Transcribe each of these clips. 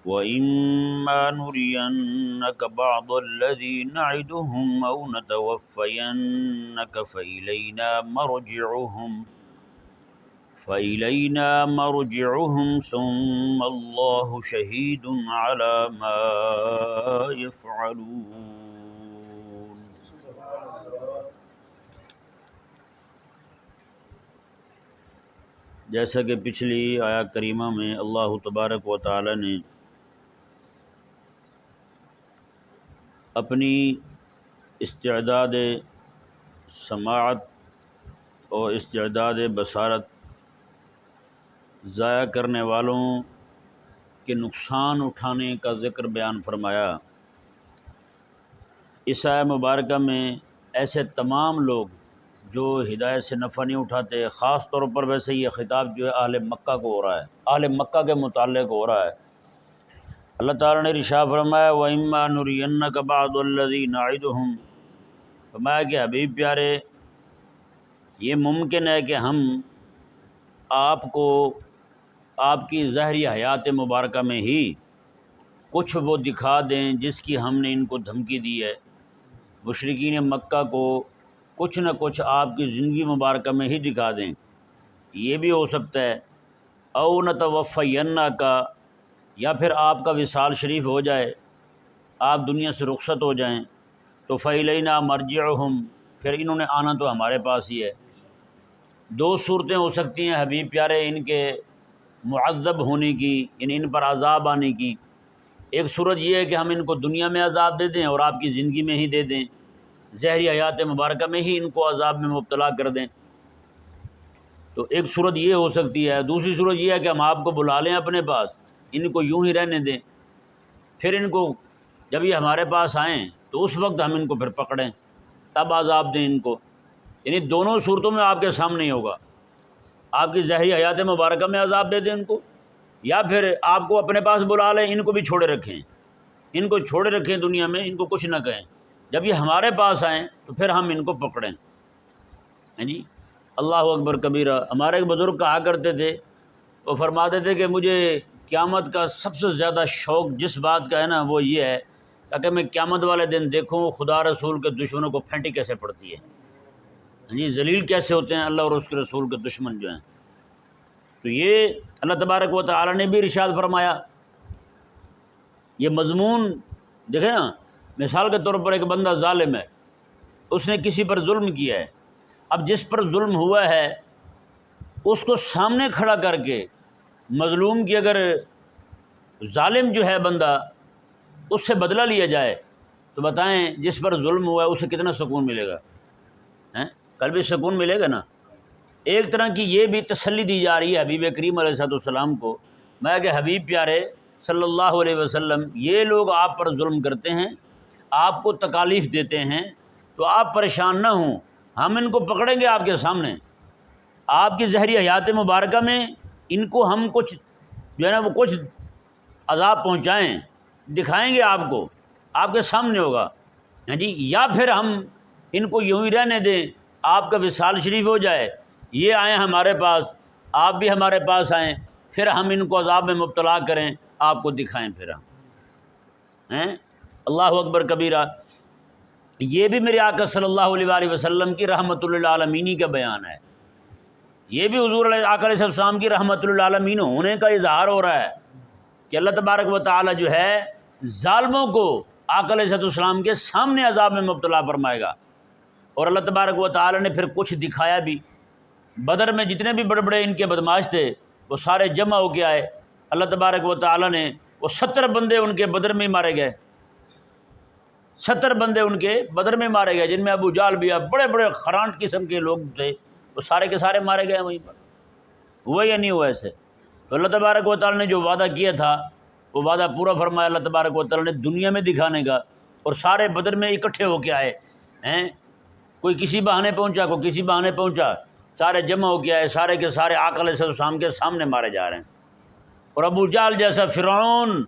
وَإِمَّا نُرِيَنَّكَ بَعْضَ الَّذِي نَعِدُهُمْ أَوْ نَتَوَفَّيَنَّكَ فَإِلَيْنَا مَرْجِعُهُمْ ثُمَّ اللَّهُ شَهِيدٌ عَلَى مَا يَفْعَلُونَ۔ جیسا کہ پچھلی آیا کریمہ میں اللہ تبارک و تعالی نے اپنی استعداد سماعت اور استعداد بصارت ضائع کرنے والوں کے نقصان اٹھانے کا ذکر بیان فرمایا۔ اس آیہ مبارکہ میں ایسے تمام لوگ جو ہدایت سے نفع نہیں اٹھاتے، خاص طور پر ویسے یہ خطاب جو ہے اہل مکہ کو ہو رہا ہے، اہل مکہ کے متعلق ہو رہا ہے۔ اللہ تعالیٰ نے ارشاد فرمایا وَإِمَّا نُرِيَنَّكَ بَعْضَ الَّذِي نَعِدُهُمْ، فرمایا کہ حبیب پیارے یہ ممکن ہے کہ ہم آپ کو آپ کی ظاہری حیات مبارکہ میں ہی کچھ وہ دکھا دیں جس کی ہم نے ان کو دھمکی دی ہے۔ مشرکین مکہ کو کچھ نہ کچھ آپ کی زندگی مبارکہ میں ہی دکھا دیں، یہ بھی ہو سکتا ہے۔ او نتوفینک، یا پھر آپ کا وصال شریف ہو جائے، آپ دنیا سے رخصت ہو جائیں، تو فإلینا مرجعہم، پھر انہوں نے آنا تو ہمارے پاس ہی ہے۔ دو صورتیں ہو سکتی ہیں حبیب پیارے ان کے معذب ہونے کی، ان پر عذاب آنے کی۔ ایک صورت یہ ہے کہ ہم ان کو دنیا میں عذاب دے دیں اور آپ کی زندگی میں ہی دے دیں، ظاہری حیات مبارکہ میں ہی ان کو عذاب میں مبتلا کر دیں۔ تو ایک صورت یہ ہو سکتی ہے۔ دوسری صورت یہ ہے کہ ہم آپ کو بلا لیں اپنے پاس، ان کو یوں ہی رہنے دیں، پھر ان کو جب یہ ہمارے پاس آئیں تو اس وقت ہم ان کو پھر پکڑیں، تب عذاب دیں ان کو۔ یعنی دونوں صورتوں میں آپ کے سامنے ہی ہوگا، آپ کی ظاہری حیات مبارکہ میں عذاب دے دیں ان کو، یا پھر آپ کو اپنے پاس بلا لیں، ان کو بھی چھوڑے رکھیں، ان کو چھوڑے رکھیں دنیا میں، ان کو کچھ نہ کہیں، جب یہ ہمارے پاس آئیں تو پھر ہم ان کو پکڑیں۔ جی اللہ اکبر کبیرہ۔ ہمارے ایک بزرگ کہا کرتے تھے، وہ فرماتے تھے کہ مجھے قیامت کا سب سے زیادہ شوق جس بات کا ہے نا وہ یہ ہے تاکہ میں قیامت والے دن دیکھوں خدا رسول کے دشمنوں کو پھینٹی کیسے پڑتی ہے، جی ذلیل کیسے ہوتے ہیں اللہ اور اس کے رسول کے دشمن جو ہیں۔ تو یہ اللہ تبارک و تعالی نے بھی ارشاد فرمایا۔ یہ مضمون دیکھیں نا، مثال کے طور پر ایک بندہ ظالم ہے، اس نے کسی پر ظلم کیا ہے، اب جس پر ظلم ہوا ہے اس کو سامنے کھڑا کر کے مظلوم کی اگر ظالم جو ہے بندہ اس سے بدلہ لیا جائے تو بتائیں جس پر ظلم ہوا ہے اسے کتنا سکون ملے گا؟ کل بھی سکون ملے گا نا۔ ایک طرح کی یہ بھی تسلی دی جا رہی ہے حبیب کریم علیہ السلام کو، میں کہ حبیب پیارے صلی اللہ علیہ وسلم یہ لوگ آپ پر ظلم کرتے ہیں، آپ کو تکالیف دیتے ہیں، تو آپ پریشان نہ ہوں، ہم ان کو پکڑیں گے آپ کے سامنے، آپ کی ظاہری حیات مبارکہ میں ان کو ہم کچھ جو ہے نا وہ کچھ عذاب پہنچائیں، دکھائیں گے آپ کو، آپ کے سامنے ہوگا، جی، یا پھر ہم ان کو یوں ہی رہنے دیں، آپ کا وصال شریف ہو جائے، یہ آئیں ہمارے پاس، آپ بھی ہمارے پاس آئیں، پھر ہم ان کو عذاب میں مبتلا کریں، آپ کو دکھائیں پھر ہم۔ اللہ اکبر کبیرہ۔ یہ بھی میرے آقا صلی اللہ علیہ وآلہ وسلم کی رحمت للعالمین کا بیان ہے، یہ بھی حضور آقا علیہ السلام کی رحمت للعالمین ہونے کا اظہار ہو رہا ہے کہ اللہ تبارک و تعالی جو ہے ظالموں کو آقا علیہ السلام کے سامنے عذاب میں مبتلا فرمائے گا۔ اور اللہ تبارک و تعالی نے پھر کچھ دکھایا بھی، بدر میں جتنے بھی بڑے بڑے ان کے بدماش تھے وہ سارے جمع ہو کے آئے، اللہ تبارک و تعالی نے وہ 70 بندے ان کے بدر میں مارے گئے، 70 بندے ان کے بدر میں مارے گئے، جن میں ابو جہل بھی، بڑے بڑے خرانٹ قسم کے لوگ تھے، وہ سارے کے سارے مارے گئے وہیں پر۔ ہوا یا نہیں ہوا ایسے؟ تو اللہ تبارک و تعالی نے جو وعدہ کیا تھا وہ وعدہ پورا فرمایا اللہ تبارک و تعالی نے دنیا میں دکھانے کا، اور سارے بدر میں اکٹھے ہو کے آئے ہیں، کوئی کسی بہانے پہنچا، کوئی کسی بہانے پہنچا، سارے جمع ہو کے آئے، سارے کے سارے آقا علیہ السلام کے سامنے مارے جا رہے ہیں۔ اور ابو جہل جیسا فرعون،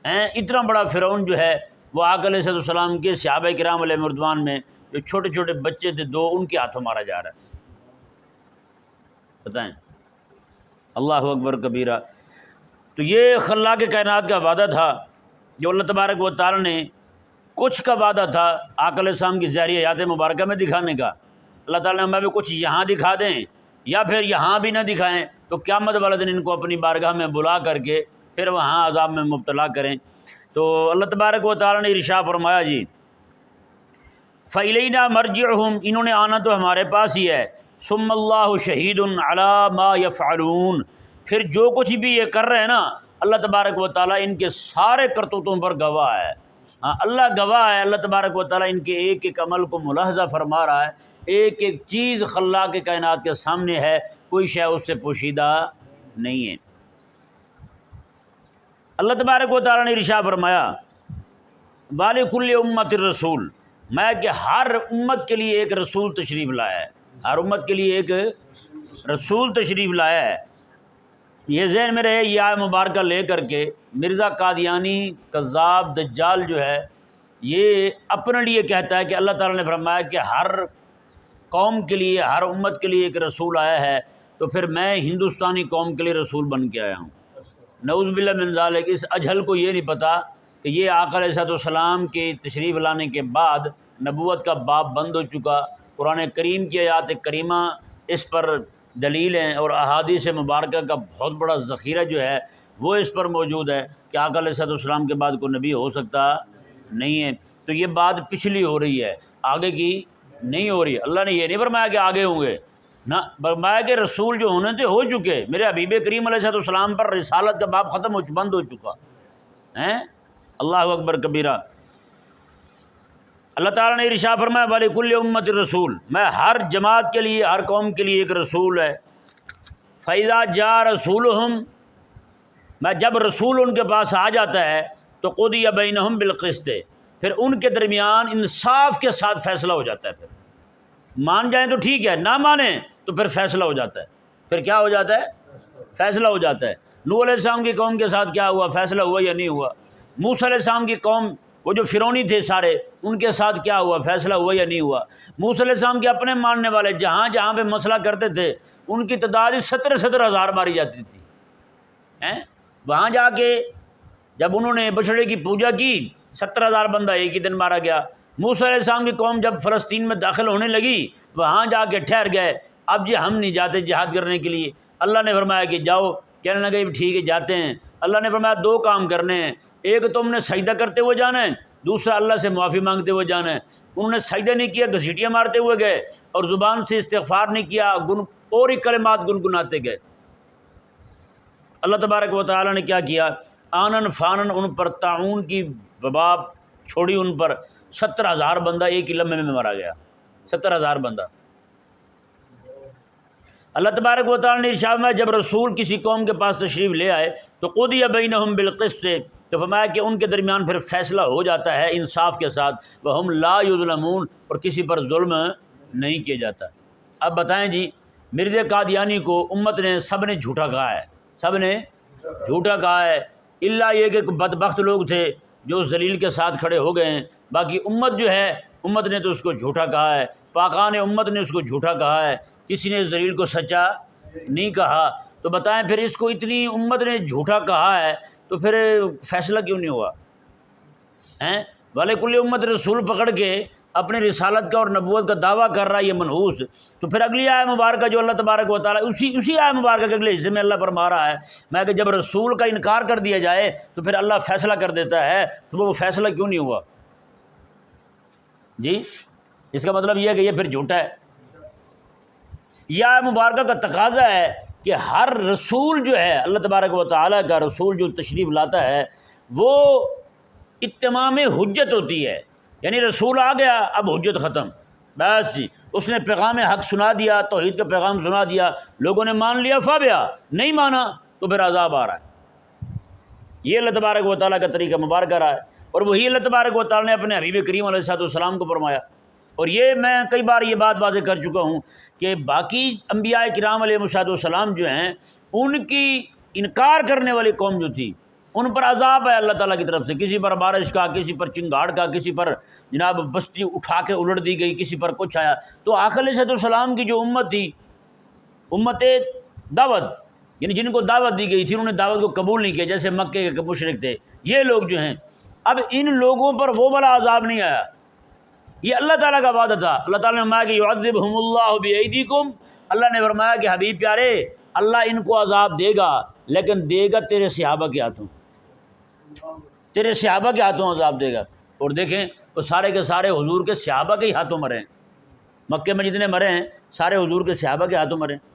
اتنا بڑا فرعون جو ہے وہ آقا علیہ السلام کے صحابہ کرام علیہ رضوان میں جو چھوٹے چھوٹے بچے تھے 2 ان کے ہاتھوں مارا جا رہا ہے، بتائیں۔ اللہ اکبر کبیرہ۔ تو یہ خلاق کائنات کا وعدہ تھا جو اللہ تبارک و تعالی نے کچھ کا وعدہ تھا آقا علیہ السلام کی ظاہری حیات مبارکہ میں دکھانے کا۔ اللہ تعالیٰ نے ہمیں بھی کچھ یہاں دکھا دیں یا پھر یہاں بھی نہ دکھائیں تو قیامت والے دن ان کو اپنی بارگاہ میں بلا کر کے پھر وہاں عذاب میں مبتلا کریں۔ تو اللہ تبارک و تعالیٰ نے ارشاد فرمایا جی فَإِلَيْنَا مَرْجِعُهُمْ، انہوں نے آنا تو ہمارے پاس ہی ہے، ثُمَّ اللَّهُ شَهِيدٌ عَلَى مَا يَفْعَلُونَ، پھر جو کچھ بھی یہ کر رہے ہیں نا اللہ تبارک و تعالیٰ ان کے سارے کرتوتوں پر گواہ ہے۔ ہاں اللہ گواہ ہے، اللہ تبارک و تعالیٰ ان کے ایک ایک عمل کو ملاحظہ فرما رہا ہے، ایک ایک چیز خلاق کائنات کے سامنے ہے، کوئی شے اس سے پوشیدہ نہیں ہے۔ اللہ تبارک و تعالیٰ نے ارشاد فرمایا وَلِكُلِّ أُمَّةٍ رَسُولٌ، میں کہ ہر امت کے لیے ایک رسول تشریف لایا ہے، ہر امت کے لیے ایک رسول تشریف لایا ہے۔ یہ ذہن میں رہے، یہ آیت مبارکہ لے کر کے مرزا قادیانی کذاب دجال جو ہے یہ اپنے لیے کہتا ہے کہ اللہ تعالیٰ نے فرمایا کہ ہر قوم کے لیے ہر امت کے لیے ایک رسول آیا ہے، تو پھر میں ہندوستانی قوم کے لیے رسول بن کے آیا ہوں۔ نعوذ باللہ من ذالک، اس اجہل کو یہ نہیں پتہ کہ یہ آقا علیہ السلام کے تشریف لانے کے بعد نبوت کا باب بند ہو چکا۔ قرآن کریم کی آیات کریمہ اس پر دلیل ہیں اور احادیث مبارکہ کا بہت بڑا ذخیرہ جو ہے وہ اس پر موجود ہے کہ آقا علیہ السلام کے بعد کوئی نبی ہو سکتا نہیں ہے۔ تو یہ بات پچھلی ہو رہی ہے، آگے کی نہیں ہو رہی۔ اللہ نے یہ نہیں فرمایا کہ آگے ہوں گے، نہ فرمایا کہ رسول جو ہونے تھے ہو چکے، میرے حبیب کریم علیہ السلام پر رسالت کا باب ختم بند ہو چکا ہے۔ اللہ اکبر کبیرہ۔ اللہ تعالیٰ نے ارشاد فرمایا وَلِكُلِّ أُمَّةٍ رسول، میں ہر جماعت کے لیے ہر قوم کے لیے ایک رسول ہے۔ فَإِذَا جَاءَ رَسُولُهُمْ، میں جب رسول ان کے پاس آ جاتا ہے تو قُضِيَ بَيْنَهُمْ بِالْقِسْطِ، پھر ان کے درمیان انصاف کے ساتھ فیصلہ ہو جاتا ہے۔ پھر مان جائیں تو ٹھیک ہے، نہ مانیں تو پھر فیصلہ ہو جاتا ہے۔ پھر کیا ہو جاتا ہے؟ فیصلہ ہو جاتا ہے۔ نوح علیہ السلام کی قوم کے ساتھ کیا ہوا؟ فیصلہ ہوا یا نہیں ہوا؟ موسیٰ علیہ السلام کی قوم وہ جو فرعونی تھے سارے، ان کے ساتھ کیا ہوا؟ فیصلہ ہوا یا نہیں ہوا؟ موسیٰ علیہ السلام کے اپنے ماننے والے جہاں جہاں پہ مسئلہ کرتے تھے ان کی تعداد 17 ہزار ماری جاتی تھی۔ وہاں جا کے جب انہوں نے بچڑے کی پوجا کی 17,000 بندہ ایک ہی دن مارا گیا۔ موسیٰ علیہ السلام کی قوم جب فلسطین میں داخل ہونے لگی وہاں جا کے ٹھہر گئے، اب جی ہم نہیں جاتے جہاد کرنے کے لیے۔ اللہ نے فرمایا کہ جاؤ، کہنے لگے ٹھیک ہے جاتے ہیں۔ اللہ نے فرمایا 2 کام کرنے ہیں، ایک تم نے سجدہ کرتے ہوئے جانا ہے، دوسرا اللہ سے معافی مانگتے ہوئے جانا ہے۔ انہوں نے سجدہ نہیں کیا، گھسیٹیاں مارتے ہوئے گئے اور زبان سے استغفار نہیں کیا، اور ہی کلمات گنگناتے گئے۔ اللہ تبارک و تعالیٰ نے کیا کیا؟ آنن فانن ان پر طاعون کی وبا چھوڑی، ان پر 17,000 بندہ ایک ہی لمحے میں مارا گیا، 17,000 بندہ۔ اللہ تبارک و تعالیٰ نے ارشاد میں جب رسول کسی قوم کے پاس تشریف لے آئے تو قُضِیَ بَیْنَهُم بِالْقِسْطِ، تو فرمایا کہ ان کے درمیان پھر فیصلہ ہو جاتا ہے انصاف کے ساتھ، وَهُمْ لَا يُظْلَمُونَ، اور کسی پر ظلم نہیں کیا جاتا۔ اب بتائیں جی، مرزا قادیانی کو امت نے سب نے جھوٹا کہا ہے، سب نے جھوٹا کہا ہے، الا یہ کہ بدبخت لوگ تھے جو ذلیل کے ساتھ کھڑے ہو گئے ہیں، باقی امت جو ہے امت نے تو اس کو جھوٹا کہا ہے، پاکان امت نے اس کو جھوٹا کہا ہے، کسی نے ذلیل کو سچا نہیں کہا۔ تو بتائیں پھر اس کو اتنی امت نے جھوٹا کہا ہے تو پھر فیصلہ کیوں نہیں ہوا؟ وَلِكُلِّ أُمَّةٍ رسول پکڑ کے اپنے رسالت کا اور نبوت کا دعویٰ کر رہا ہے یہ منحوس۔ تو پھر اگلی آیت مبارکہ جو اللہ تبارک و تعالیٰ اسی آیت مبارکہ کے اگلے حصے میں اللہ فرما رہا ہے میں کہ جب رسول کا انکار کر دیا جائے تو پھر اللہ فیصلہ کر دیتا ہے، تو وہ فیصلہ کیوں نہیں ہوا؟ جی اس کا مطلب یہ ہے کہ یہ پھر جھوٹا ہے۔ یہ آیت مبارکہ کا تقاضا ہے کہ ہر رسول جو ہے اللہ تبارک و تعالیٰ کا رسول جو تشریف لاتا ہے وہ اتمام حجت ہوتی ہے، یعنی رسول آ گیا اب حجت ختم، بس جی اس نے پیغام حق سنا دیا، توحید کا پیغام سنا دیا، لوگوں نے مان لیا فابیا، نہیں مانا تو پھر عذاب آ رہا ہے۔ یہ اللہ تبارک و تعالیٰ کا طریقہ مبارکہ رہا ہے، اور وہی اللہ تبارک و تعالیٰ نے اپنے حبیب کریم علیہ السلام کو فرمایا۔ اور یہ میں کئی بار یہ بات واضح کر چکا ہوں کہ باقی انبیاء کرام علیہ السلام جو ہیں ان کی انکار کرنے والی قوم جو تھی ان پر عذاب ہے اللہ تعالیٰ کی طرف سے، کسی پر بارش کا، کسی پر چنگاڑ کا، کسی پر جناب بستی اٹھا کے الٹ دی گئی، کسی پر کچھ آیا۔ تو آقا علیہ السلام کی جو امت تھی، امت دعوت، یعنی جن کو دعوت دی گئی تھی انہوں نے دعوت کو قبول نہیں کیا، جیسے مکے کے مشرک تھے، یہ لوگ جو ہیں، اب ان لوگوں پر وہ والا عذاب نہیں آیا، یہ اللہ تعالیٰ کا وعدہ تھا۔ اللہ تعالیٰ نے فرمایا کہ یعذبہم اللہ بایدیکم، اللہ نے فرمایا کہ حبیب پیارے اللہ ان کو عذاب دے گا، لیکن دے گا تیرے صحابہ کے ہاتھوں، تیرے صحابہ کے ہاتھوں عذاب دے گا۔ اور دیکھیں وہ سارے کے سارے حضور کے صحابہ کے ہی ہاتھوں مرے ہیں، مکے میں جتنے مرے ہیں سارے حضور کے صحابہ کے ہاتھوں مرے ہیں۔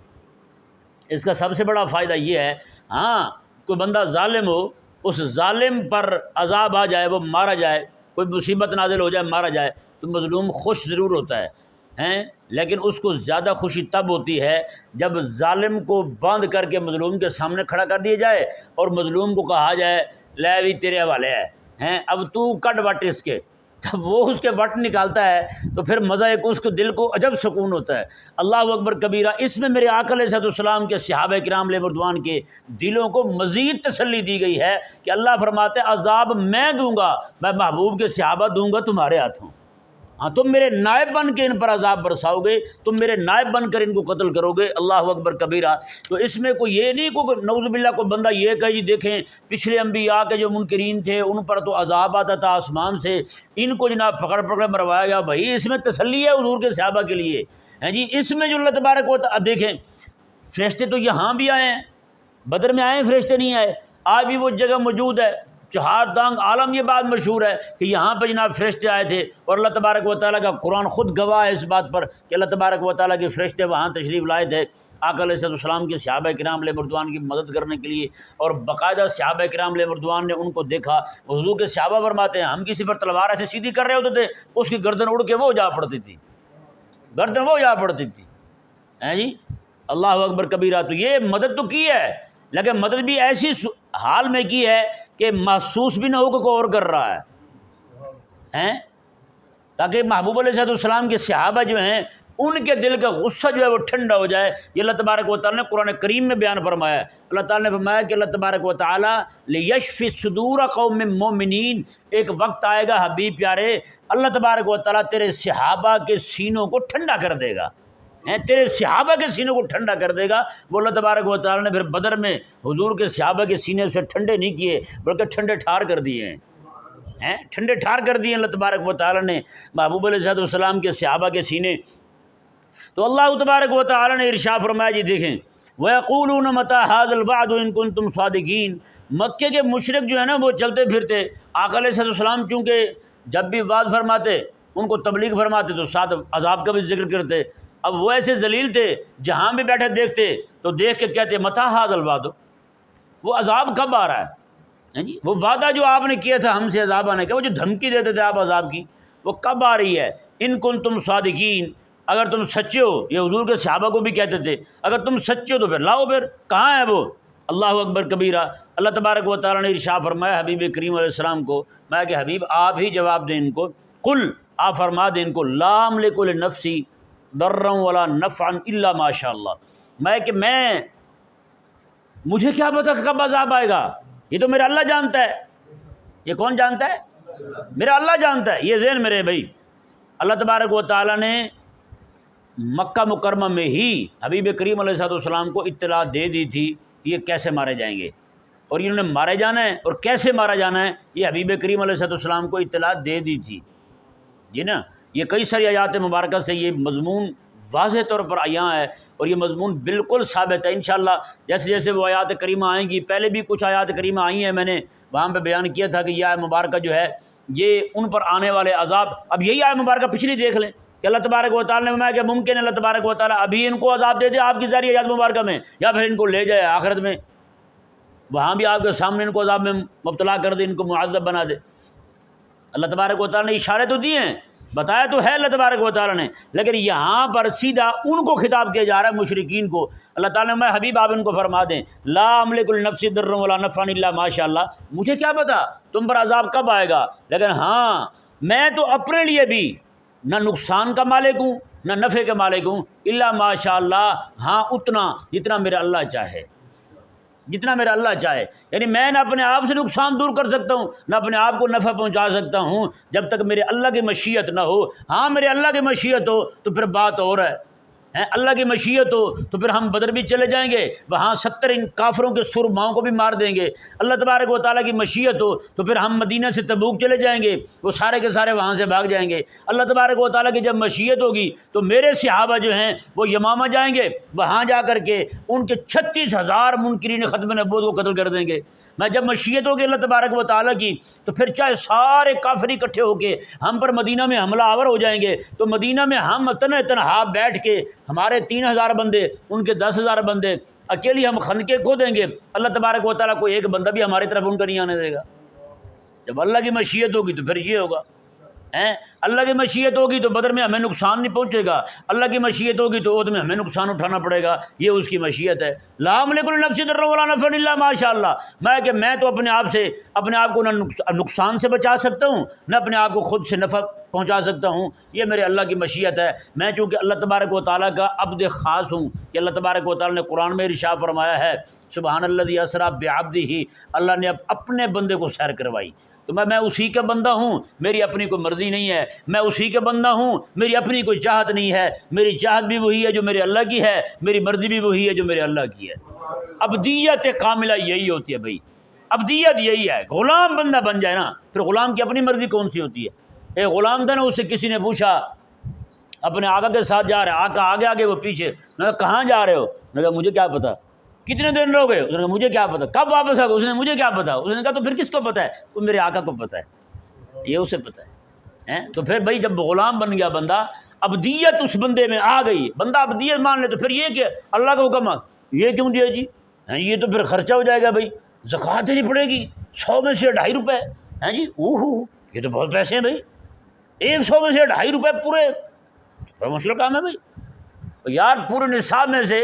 اس کا سب سے بڑا فائدہ یہ ہے، ہاں کوئی بندہ ظالم ہو، اس ظالم پر عذاب آ جائے، وہ مارا جائے، کوئی مصیبت نازل ہو جائے مارا جائے، تو مظلوم خوش ضرور ہوتا ہے لیکن اس کو زیادہ خوشی تب ہوتی ہے جب ظالم کو باندھ کر کے مظلوم کے سامنے کھڑا کر دیا جائے اور مظلوم کو کہا جائے لے بھی تیرے حوالے ہے، اب تو کٹ وٹ اس کے، جب وہ اس کے وٹ نکالتا ہے تو پھر مزہ ایک اس کو دل کو عجب سکون ہوتا ہے۔ اللہ اکبر کبیرہ۔ اس میں میرے آقا علیہ السلام کے صحابہ کرام علیہ رضوان کے دلوں کو مزید تسلی دی گئی ہے کہ اللہ فرماتے عذاب میں دوں گا، میں محبوب کے صحابہ دوں گا تمہارے ہاتھوں، ہاں تم میرے نائب بن کے ان پر عذاب برساؤ گے، تم میرے نائب بن کر ان کو قتل کرو گے۔ اللہ اکبر کبیرہ۔ تو اس میں کوئی یہ نہیں کوئی نعوذ باللہ کوئی بندہ یہ کہ جی دیکھیں پچھلے انبیاء کے جو منکرین تھے ان پر تو عذاب آتا تھا آسمان سے، ان کو جناب پکڑ پکڑ مروایا گیا۔ بھائی اس میں تسلی ہے حضور کے صحابہ کے لیے، ہیں جی۔ اس میں جو اللہ تبارک و تعالیٰ، اب دیکھیں فرشتے تو یہاں بھی آئے ہیں، بدر میں آئے ہیں فرشتے نہیں آئے، آج بھی وہ جگہ موجود ہے، چہار دانگ عالم یہ بات مشہور ہے کہ یہاں پہ جناب فرشتے آئے تھے، اور اللہ تبارک و تعالیٰ کا قرآن خود گواہ ہے اس بات پر کہ اللہ تبارک و تعالیٰ کے فرشتے وہاں تشریف لائے تھے آقا علیہ السلام کے صحابہ کرام علیہ رضوان کی مدد کرنے کے لیے، اور باقاعدہ صحابہ کرام علیہ رضوان نے ان کو دیکھا۔ حضور کے صحابہ فرماتے ہیں ہم کسی پر تلوار ایسے سیدھی کر رہے ہوتے تھے اس کی گردن اڑ کے وہ جا پڑتی تھی، گردن وہ جا پڑتی تھی، ہیں جی۔ اللہ اکبر کبیرہ۔ تو یہ مدد تو کی ہے، لیکن مدد بھی ایسی حال میں کی ہے کہ محسوس بھی نہ ہو کہ کوئی اور کر رہا ہے، تاکہ محبوب علیہ السلام کے صحابہ جو ہیں ان کے دل کا غصہ جو ہے وہ ٹھنڈا ہو جائے۔ یہ اللہ تبارک و تعالیٰ نے قرآن کریم میں بیان فرمایا ہے۔ اللہ تعالیٰ نے فرمایا کہ اللہ تبارک و تعالیٰ لیشفی صدور قوم مومنین، ایک وقت آئے گا حبیب پیارے اللہ تبارک و تعالیٰ تیرے صحابہ کے سینوں کو ٹھنڈا کر دے گا، تیرے صحابہ کے سینوں کو ٹھنڈا کر دے گا۔ وہ اللہ تبارک و تعالیٰ نے پھر بدر میں حضور کے صحابہ کے سینے سے ٹھنڈے نہیں کیے بلکہ ٹھنڈے ٹھار کر دیے ہیں، ٹھنڈے ٹھار کر دیے اللہ تبارک و تعالیٰ نے محبوب علیہ السلام کے صحابہ کے سینے۔ تو اللہ تبارک و تعالیٰ نے ارشاد فرمایا جی دیکھیں وَيَقُولُونَ مَتَىٰ هَٰذَا الْوَعْدُ إِن كُنتُمْ صَادِقِينَ۔ مکے کے مشرک جو ہے نا وہ چلتے پھرتے آقا علیہ السلام چونکہ جب بھی وعظ فرماتے ان کو تبلیغ فرماتے تو ساتھ عذاب کا بھی ذکر کرتے۔ اب وہ ایسے ذلیل تھے جہاں بھی بیٹھے دیکھتے تو دیکھ کے کہتے متیٰ ھذا الوعد، وہ عذاب کب آ رہا ہے جی، وہ وعدہ جو آپ نے کیا تھا ہم سے عذاب آنے کا، وہ جو دھمکی دیتے تھے آپ عذاب کی، وہ کب آ رہی ہے؟ ان کنتم صادقین، اگر تم سچے ہو، یہ حضور کے صحابہ کو بھی کہتے تھے اگر تم سچے ہو تو پھر لاؤ، پھر کہاں ہے وہ؟ اللہ اکبر کبیرہ۔ اللہ تبارک و تعالیٰ نے ارشاد فرمایا حبیب کریم علیہ السلام کو، میں کہ حبیب آپ ہی جواب دیں ان کو، قل آپ فرما دیں ان کو لا املک لنفسی ضرا ولا نفعا الا ما شاء اللہ، میں مجھے کیا پتہ کب عذاب آئے گا، یہ تو میرا اللہ جانتا ہے۔ یہ کون جانتا ہے؟ میرا اللہ جانتا ہے۔ یہ ذہن میرے بھائی، اللہ تبارک و تعالیٰ نے مکہ مکرمہ میں ہی حبیب کریم علیہ السلام کو اطلاع دے دی تھی یہ کیسے مارے جائیں گے، اور انہوں نے مارے جانا ہے اور کیسے مارا جانا ہے، یہ حبیب کریم علیہ السلام کو اطلاع دے دی تھی جی نا۔ یہ کئی ساری آیات مبارکہ سے یہ مضمون واضح طور پر عیاں ہے، اور یہ مضمون بالکل ثابت ہے انشاءاللہ۔ جیسے جیسے وہ آیات کریمہ آئیں گی، پہلے بھی کچھ آیات کریمہ آئی ہیں، میں نے وہاں پہ بیان کیا تھا کہ یہ آیت مبارکہ جو ہے یہ ان پر آنے والے عذاب، اب یہی آیت مبارکہ پچھلی دیکھ لیں کہ اللہ تبارک و تعالیٰ نے فرمایا کہ ممکن ہے اللہ تبارک و تعالیٰ ابھی ان کو عذاب دے دے آپ کی ذریعے آیات مبارکہ میں، یا پھر ان کو لے جائے آخرت میں، وہاں بھی آپ کے سامنے ان کو عذاب میں مبتلا کر دے، ان کو معذب بنا دے۔ اللہ تبارک و تعالیٰ نے اشارے تو دیے ہیں، بتایا تو ہے اللہ تبارک و تعالیٰ نے، لیکن یہاں پر سیدھا ان کو خطاب کیا جا رہا ہے مشرکین کو۔ اللہ تعالیٰ نے میں حبیب آپ ان کو فرما دیں لا املک لنفسی ضرا ولا نفعا الا ما شاء اللہ، مجھے کیا پتا تم پر عذاب کب آئے گا، لیکن ہاں میں تو اپنے لیے بھی نہ نقصان کا مالک ہوں نہ نفع کا مالک ہوں، الا ما شاء اللہ، ہاں اتنا جتنا میرا اللہ چاہے، جتنا میرا اللہ چاہے، یعنی میں نہ اپنے آپ سے نقصان دور کر سکتا ہوں نہ اپنے آپ کو نفع پہنچا سکتا ہوں جب تک میرے اللہ کی مشیت نہ ہو۔ ہاں میرے اللہ کی مشیت ہو تو پھر بات اور اللہ کی مشیت ہو تو پھر ہم بدر بھی چلے جائیں گے، وہاں 70 ان کافروں کے سرماؤں کو بھی مار دیں گے۔ اللہ تبارک و تعالیٰ کی مشیت ہو تو پھر ہم مدینہ سے تبوک چلے جائیں گے، وہ سارے کے سارے وہاں سے بھاگ جائیں گے۔ اللہ تبارک و تعالیٰ کی جب مشیت ہوگی تو میرے صحابہ جو ہیں وہ یمامہ جائیں گے، وہاں جا کر کے ان کے 36,000 منکرین ختم نبوت کو قتل کر دیں گے۔ میں جب مشیت ہوگی اللہ تبارک و تعالیٰ کی تو پھر چاہے سارے کافر اکٹھے ہو کے ہم پر مدینہ میں حملہ آور ہو جائیں گے تو مدینہ میں ہم تنہا بیٹھ کے ہمارے 3,000 بندے ان کے 10,000 بندے اکیلی ہم خندقیں کھو دیں گے، اللہ تبارک و تعالیٰ کو ایک بندہ بھی ہماری طرف ان کا نہیں آنے دے گا۔ جب اللہ کی مشیت ہوگی تو پھر یہ ہوگا، اللہ کی مشیت ہوگی تو بدر میں ہمیں نقصان نہیں پہنچے گا، اللہ کی مشیت ہوگی تو عہد میں ہمیں نقصان اٹھانا پڑے گا، یہ اس کی مشیت ہے۔ لا املک لنفسی ضرا ولا نفعا الا ما شاء اللہ، میں تو اپنے آپ کو نہ نقصان سے بچا سکتا ہوں نہ اپنے آپ کو خود سے نفع پہنچا سکتا ہوں، یہ میرے اللہ کی مشیت ہے۔ میں چونکہ اللہ تبارک و تعالیٰ کا عبد خاص ہوں کہ اللہ تبارک و تعالیٰ نے قرآن میں ارشاد فرمایا ہے سبحان الذی اسریٰ بعبدہ، اللہ نے اپنے بندے کو سیر کروائی، تو میں اسی کا بندہ ہوں، میری اپنی کوئی مرضی نہیں ہے، میں اسی کا بندہ ہوں، میری اپنی کوئی چاہت نہیں ہے، میری چاہت بھی وہی ہے جو میرے اللہ کی ہے، میری مرضی بھی وہی ہے جو میرے اللہ کی ہے۔ عبدیت کاملہ یہی ہوتی ہے بھائی، عبدیت یہی ہے، غلام بندہ بن جائے نا، پھر غلام کی اپنی مرضی کون سی ہوتی ہے؟ ایک غلام تھا نا، اس سے کسی نے پوچھا اپنے آقا کے ساتھ جا رہا ہے، آقا آگے آگے وہ پیچھے، میں نے کہا کہاں جا رہے ہو؟ میں نے کہا مجھے کیا پتا۔ کتنے دن رہو گے؟ اس نے کہا مجھے کیا پتا۔ کب واپس آ گئے؟ اس نے مجھے کیا پتا۔ اس نے کہا تو پھر کس کو پتا ہے؟ وہ میرے آقا کو پتا ہے، یہ اسے پتا ہے۔ تو پھر بھائی جب غلام بن گیا بندہ، عبدیت اس بندے میں آ گئی، بندہ عبدیت مان لے تو پھر یہ کہ اللہ کا حکم یہ کیوں دیا جی؟ یہ تو پھر خرچہ ہو جائے گا بھائی، زکوٰۃ دینی پڑے گی 100 میں سے 2.5 روپے، ہیں جی یہ تو بہت پیسے ہیں بھائی، 100 میں سے 2.5 روپے پورے، بڑا مشکل کام ہے بھائی۔ یار پورے نصاب میں سے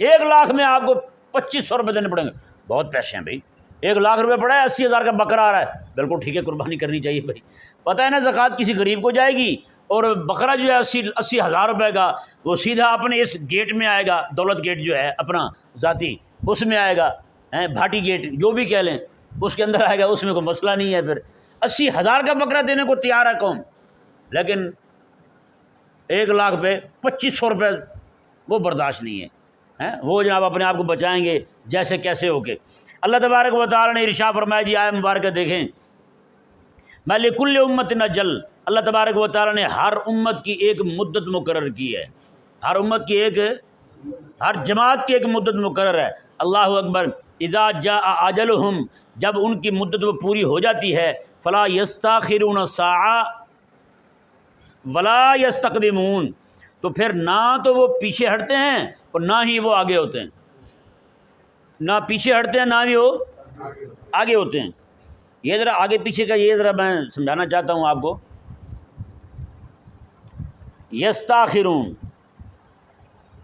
1 لاکھ میں آپ کو 2,500 روپے دینے پڑیں گے، بہت پیسے ہیں بھائی۔ 1 لاکھ روپے پڑا ہے، 80,000 کا بکرا آ رہا ہے، بالکل ٹھیک ہے، قربانی کرنی چاہیے بھائی۔ پتہ ہے نا زکوٰۃ کسی غریب کو جائے گی، اور بکرا جو ہے 80,000 روپے کا وہ سیدھا اپنے اس گیٹ میں آئے گا، دولت گیٹ جو ہے اپنا ذاتی، اس میں آئے گا، بھاٹی گیٹ جو بھی کہہ لیں، اس کے اندر آئے گا، اس میں کوئی مسئلہ نہیں ہے۔ پھر 80,000 کا بکرا دینے کو تیار ہے قوم، لیکن 1 لاکھ پہ 2,500 روپے وہ برداشت نہیں ہے، وہ جناب اپنے آپ کو بچائیں گے جیسے کیسے ہو کے۔ اللہ تبارک و تعالیٰ نے ارشاد فرمایا جی، آیت مبارکہ دیکھیں، میں لکل امت اجل، اللہ تبارک و تعالیٰ نے ہر امت کی ایک مدت مقرر کی ہے، ہر امت کی ہر جماعت کی ایک مدت مقرر ہے۔ اللہ اکبر، اذا جاء اجلہم، جب ان کی مدت وہ پوری ہو جاتی ہے، فلا یستاخرون ساعہ ولا یستقدمون، تو پھر نہ تو وہ پیچھے ہٹتے ہیں اور نہ ہی وہ آگے ہوتے ہیں، نہ پیچھے ہٹتے ہیں نہ بھی وہ آگے ہوتے ہیں۔ یہ ذرا آگے پیچھے کا یہ ذرا میں سمجھانا چاہتا ہوں آپ کو۔ یستاخرون،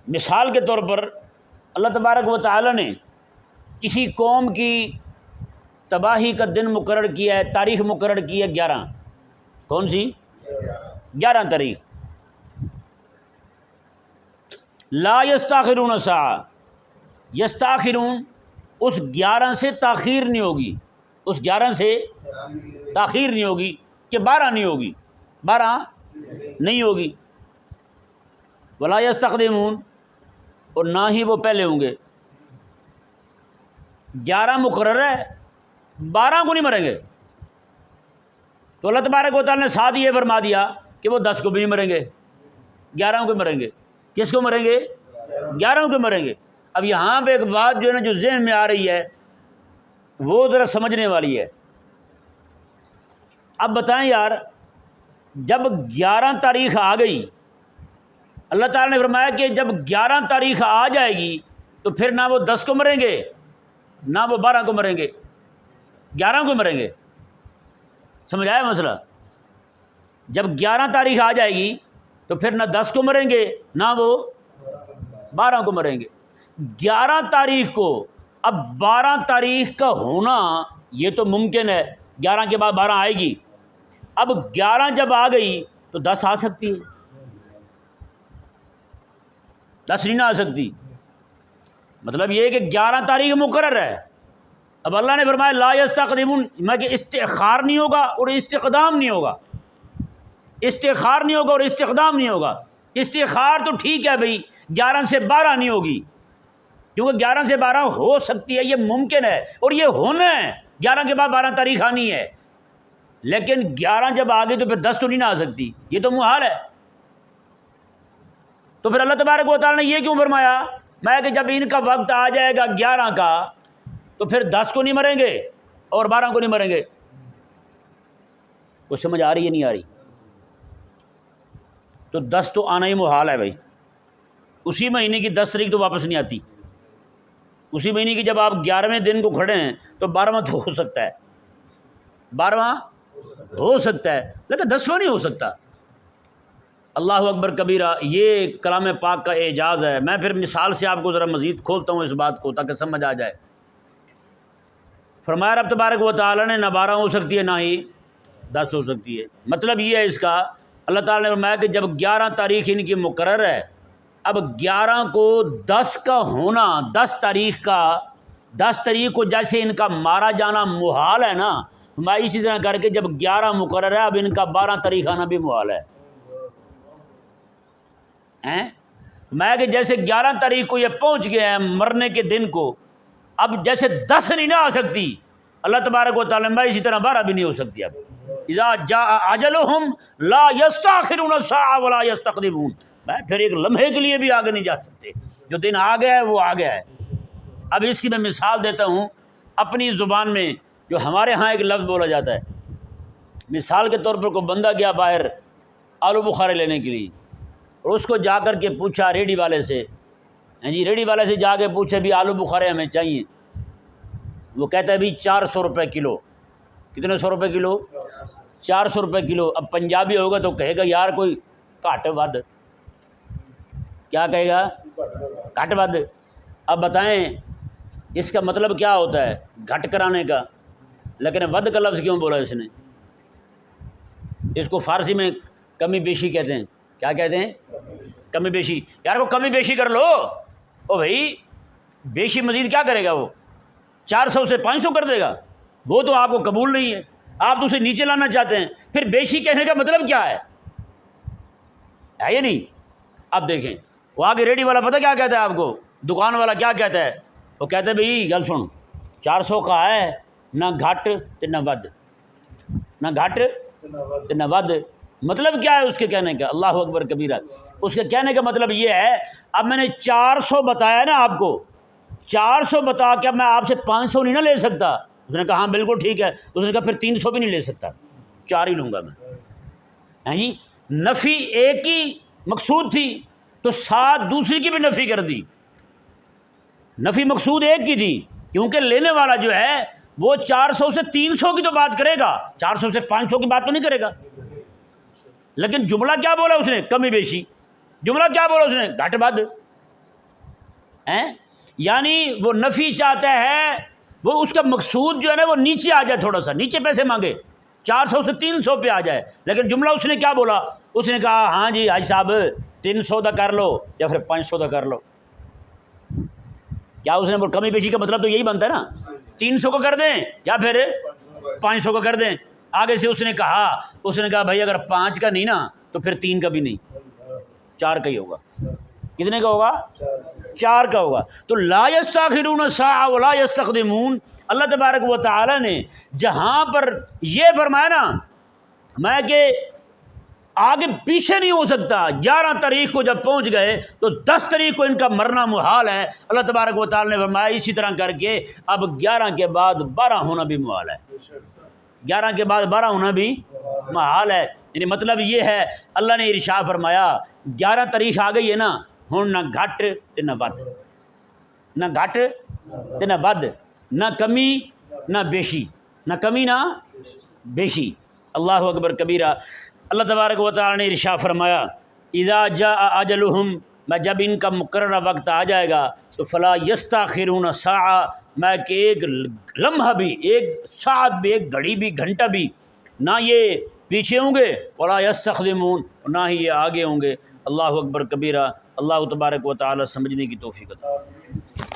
مثال کے طور پر اللہ تبارک و تعالی نے کسی قوم کی تباہی کا دن مقرر کیا ہے، تاریخ مقرر کی ہے 11، کون سی؟ 11 تاریخ۔ لا یستاخرون ساعہ، یستاخرون، اس 11 سے تاخیر نہیں ہوگی، اس 11 سے تاخیر نہیں ہوگی کہ 12 نہیں ہوگی، 12 نہیں ہوگی۔ ولا یستقدمون، اور نہ ہی وہ پہلے ہوں گے۔ 11 مقرر ہے، 12 کو نہیں مریں گے۔ تو اللہ تبارک و تعالیٰ نے ساتھ یہ فرما دیا کہ وہ 10 کو بھی نہیں مریں گے، 11 کو مریں گے۔ کس کو مریں گے؟ 11 کو مریں گے۔ اب یہاں پہ ایک بات جو ہے نا جو ذہن میں آ رہی ہے وہ ذرا سمجھنے والی ہے۔ اب بتائیں یار، جب 11 تاریخ آ گئی، اللہ تعالیٰ نے فرمایا کہ جب 11 تاریخ آ جائے گی تو پھر نہ وہ 10 کو مریں گے نہ وہ 12 کو مریں گے، 11 کو مریں گے۔ سمجھ آیا مسئلہ؟ جب 11 تاریخ آ جائے گی تو پھر نہ 10 کو مریں گے نہ وہ 12 کو مریں گے۔ 11 تاریخ کو، اب 12 تاریخ کا ہونا یہ تو ممکن ہے، 11 کے بعد 12 آئے گی۔ اب 11 جب آ گئی تو 10 آ سکتی ہے، 10 نہیں آ سکتی۔ مطلب یہ کہ 11 تاریخ مقرر ہے۔ اب اللہ نے فرمایا لا یستقدمون، میں کہ استخار نہیں ہوگا اور استقدام نہیں ہوگا، استخار نہیں ہوگا اور استقدام نہیں ہوگا۔ استخار تو ٹھیک ہے بھائی 11 سے 12 نہیں ہوگی، کیونکہ 11 سے 12 ہو سکتی ہے، یہ ممکن ہے اور یہ ہونا ہے، 11 کے بعد 12 تاریخ آنی ہے، لیکن 11 جب آ گئی تو پھر 10 تو نہیں نہ آ سکتی، یہ تو محال ہے۔ تو پھر اللہ تبارک و تعالیٰ نے یہ کیوں فرمایا میں کہ جب ان کا وقت آ جائے گا 11 کا تو پھر 10 کو نہیں مریں گے اور 12 کو نہیں مریں گے؟ کچھ سمجھ آ رہی ہے نہیں آ رہی؟ تو 10 تو آنا ہی محال ہے بھائی، اسی مہینے کی 10 تاریخ تو واپس نہیں آتی، اسی مہینے کی جب آپ 11ویں دن کو کھڑے ہیں تو 12واں تو ہو سکتا ہے، 12واں ہو سکتا ہے لیکن 10واں نہیں ہو سکتا۔ اللہ اکبر کبیرہ، یہ کلام پاک کا اعجاز ہے۔ میں پھر مثال سے آپ کو ذرا مزید کھولتا ہوں اس بات کو تاکہ سمجھ آ جائے۔ فرمایا رب تبارک و تعالیٰ نے نہ 12 ہو سکتی ہے نہ ہی 10 ہو سکتی ہے۔ مطلب یہ ہے اس کا، اللہ تعالیٰ نے فرمایا کہ جب 11 تاریخ ان کی مقرر ہے، اب 11 کو 10 کا ہونا، 10 تاریخ کو جیسے ان کا مارا جانا محال ہے نا، میں اسی طرح کر کے جب 11 مقرر ہے اب ان کا 12 تاریخ آنا بھی محال ہے۔ میں کہ جیسے 11 تاریخ کو یہ پہنچ گئے ہیں مرنے کے دن کو، اب جیسے 10 نہیں نہ آ سکتی اللہ تبارک و تعالیٰ میں اسی طرح 12 بھی نہیں ہو سکتی۔ اب اذا جاء اجلہم لا یستاخرون ساعۃ ولا یستقدمون، میں پھر ایک لمحے کے لیے بھی آگے نہیں جا سکتے، جو دن آ گیا ہے وہ آ گیا ہے۔ اب اس کی میں مثال دیتا ہوں اپنی زبان میں، جو ہمارے ہاں ایک لفظ بولا جاتا ہے۔ مثال کے طور پر کوئی بندہ گیا باہر آلو بخارے لینے کے لیے، اور اس کو جا کر کے پوچھا ریڈی والے سے، ریڈی والے سے جا کے پوچھے بھی آلو بخارے ہمیں چاہیے، وہ کہتا ہے بھی 400 روپے کلو۔ کتنے 100 روپے کلو؟ 400 روپے کلو۔ اب پنجابی ہوگا تو کہے گا یار کوئی گھٹ ود، کیا کہے گا؟ گھٹ ود۔ اب بتائیں اس کا مطلب کیا ہوتا ہے گھٹ کرانے کا، لیکن ود کا لفظ کیوں بولا اس نے؟ اس کو فارسی میں کمی بیشی کہتے ہیں۔ کیا کہتے ہیں؟ کمی بیشی۔ یار کو کمی بیشی کر لو، او بھائی بیشی مزید کیا کرے گا؟ وہ 400 سے 500 کر دے گا، وہ تو آپ کو قبول نہیں ہے، آپ تو اسے نیچے لانا چاہتے ہیں۔ پھر بیشی کہنے کا مطلب کیا ہے یا نہیں؟ اب دیکھیں وہ آگے ریڈی والا پتہ کیا کہتا ہے آپ کو، دکان والا کیا کہتا ہے؟ وہ کہتا ہے بھائی گل سن، 400 کا ہے، نہ گھٹ تے نہ ود، نہ گھٹ تے نہ ود۔ مطلب کیا ہے اس کے کہنے کا؟ اللہ اکبر کبیرہ۔ اس کے کہنے کا مطلب یہ ہے، اب میں نے 400 بتایا نا آپ کو، 400 بتا کے اب میں آپ سے 500 نہیں نہ لے سکتا۔ اس نے کہا ہاں بالکل ٹھیک ہے۔ اس نے کہا پھر 300 بھی نہیں لے سکتا، 4 ہی لوں گا میں۔ جی نفی ایک ہی مقصود تھی تو ساتھ دوسری کی بھی نفی کر دی۔ نفی مقصود ایک کی تھی کیونکہ لینے والا جو ہے وہ 400 سے 300 کی تو بات کرے گا، 400 سے 500 کی بات تو نہیں کرے گا۔ لیکن جملہ کیا بولا اس نے؟ کمی بیشی۔ جملہ کیا بولا اس نے؟ گھٹ بد۔ یعنی وہ نفی چاہتا ہے، وہ اس کا مقصود جو ہے نا وہ نیچے آ جائے، تھوڑا سا نیچے پیسے مانگے، 400 سے 300 پہ آ جائے۔ لیکن جملہ اس نے کیا بولا؟ اس نے کہا ہاں جی حاج صاحب 300 دا کر لو یا پھر 500 دا کر لو۔ کیا اس نے بولا؟ کمی بیشی کا مطلب تو یہی بنتا ہے نا، 300 کو کر دیں یا پھر 500 کو کر دیں۔ آگے سے اس نے کہا بھائی اگر 5 کا نہیں نا تو پھر 3 کا بھی نہیں، 4 کا ہی ہوگا۔ کتنے کا ہوگا؟ 4 کا ہوگا۔ تو لا یستاخرون ساعۃ ولا یستقدمون، اللہ تبارک و تعالی نے جہاں پر یہ فرمایا نا میں کہ آگے پیچھے نہیں ہو سکتا، 11 تاریخ کو جب پہنچ گئے تو 10 تاریخ کو ان کا مرنا محال ہے۔ اللہ تبارک و تعالی نے فرمایا اسی طرح کر کے اب 11 کے بعد 12 ہونا بھی محال ہے، 11 کے بعد 12 ہونا بھی محال ہے۔ یعنی مطلب یہ ہے اللہ نے ارشاد فرمایا 11 تاریخ آ گئی ہے نا، ہوں نہ گھٹ تے نہ ود، نہ گھٹ تے نہ ود، نہ کمی نہ بیشی، نہ کمی نہ بیشی۔ اللہ اکبر کبیرہ۔ اللہ تبارک و تعالی نے ارشاد فرمایا اذا جاء اجلہم، میں جب ان کا مقررہ وقت آ جائے گا تو فلا یستاخرون ساعہ، میں کہ ایک لمحہ بھی، ایک ساعت بھی، ایک گھڑی بھی، گھنٹہ بھی نہ یہ پیچھے ہوں گے، ولا یستقدمون، نہ ہی یہ آگے ہوں گے۔ اللہ اکبر کبیرہ۔ اللہ تبارک و تعالی سمجھنے کی توفیق عطا فرمائے۔